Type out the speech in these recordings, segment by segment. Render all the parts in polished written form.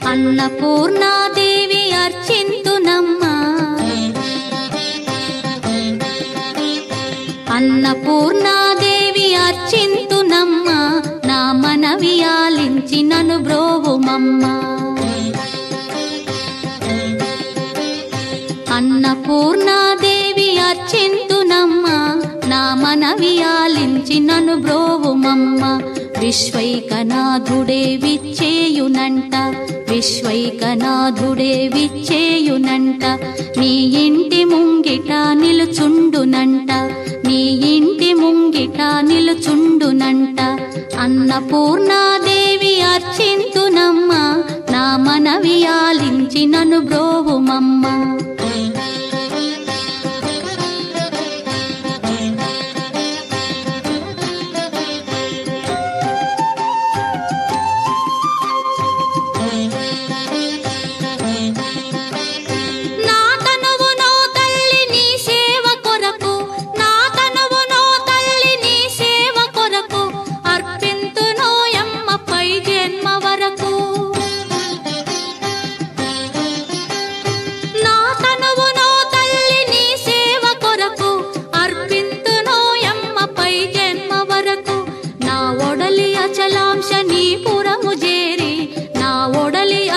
అన్నపూర్ణాదేవి అర్చింతునమ్మా, అన్నపూర్ణాదేవి అర్చింతునమ్మా, నా మనవి ఆలించి నన్ను బ్రోవుమమ్మా. అన్నపూర్ణాదేవి అర్చింతునమ్మా, నా మనవి ఆలించి నన్ను బ్రోవుమమ్మా. విశ్వైకనాథుడే విచ్చేయునంట, విశ్వైకనాథుడే విచ్చేయునంట, నీ ఇంటి ముంగిట నిలుచుండునంట, నీ ఇంటి ముంగిట నిలుచుండునంట. అన్నపూర్ణాదేవి అర్చింతునమ్మా, నా మనవి ఆలించి నన్ను బ్రోవుమమ్మా.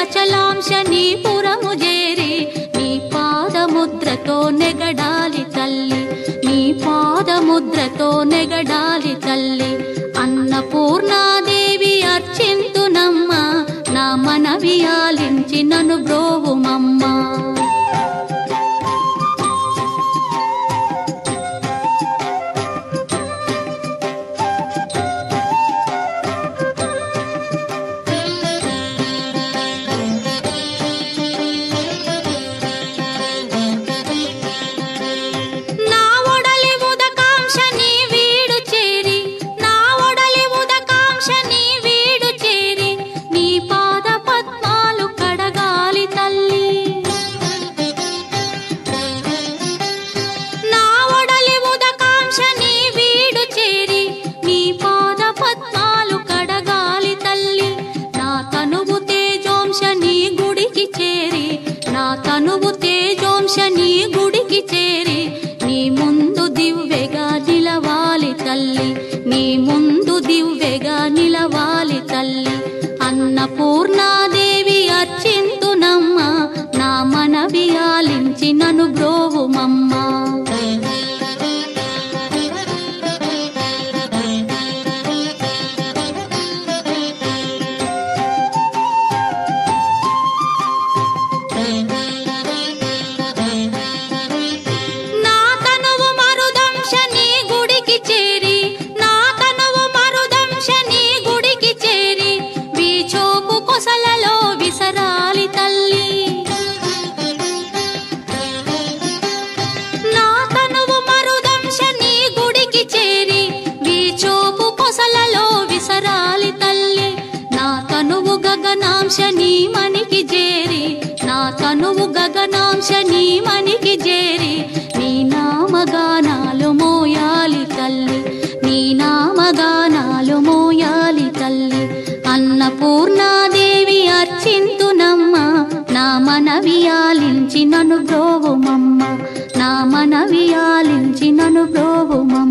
అచలాంశనీపురము చేరి నీ పాదముద్రతో నెగడాలి తల్లి, నీ పాదముద్రతో నెగడాలి తల్లి. అన్నపూర్ణాదేవి అర్చింతునమ్మా, నా మనవి ఆలించి నన్ను బ్రోవుమమ్మా. తనువు తేజోంశని గుడికి చేరి నీ ముందు దివ్వెగా నిలవాలి తల్లి, నీ ముందు దివ్వెగా నిలవాలి తల్లి. అన్నపూర్ణాదేవి అర్చింతునమ్మా, నా మనవి ఆలించి నన్ను బ్రోవుమమ్మా. గగనాంశని మనికి చేరి, నా తనువు గగనాంశని మనికి చేరి నీ నామగానాలు మోయాలి తల్లి, నీ నామగానాలు మోయాలి తల్లి. అన్నపూర్ణాదేవి అర్చింతునమ్మా, నా మనవి ఆలించి నన్ను బ్రోవుమమ్మ, నా మనవి ఆలించి నన్ను బ్రోవుమమ్మ.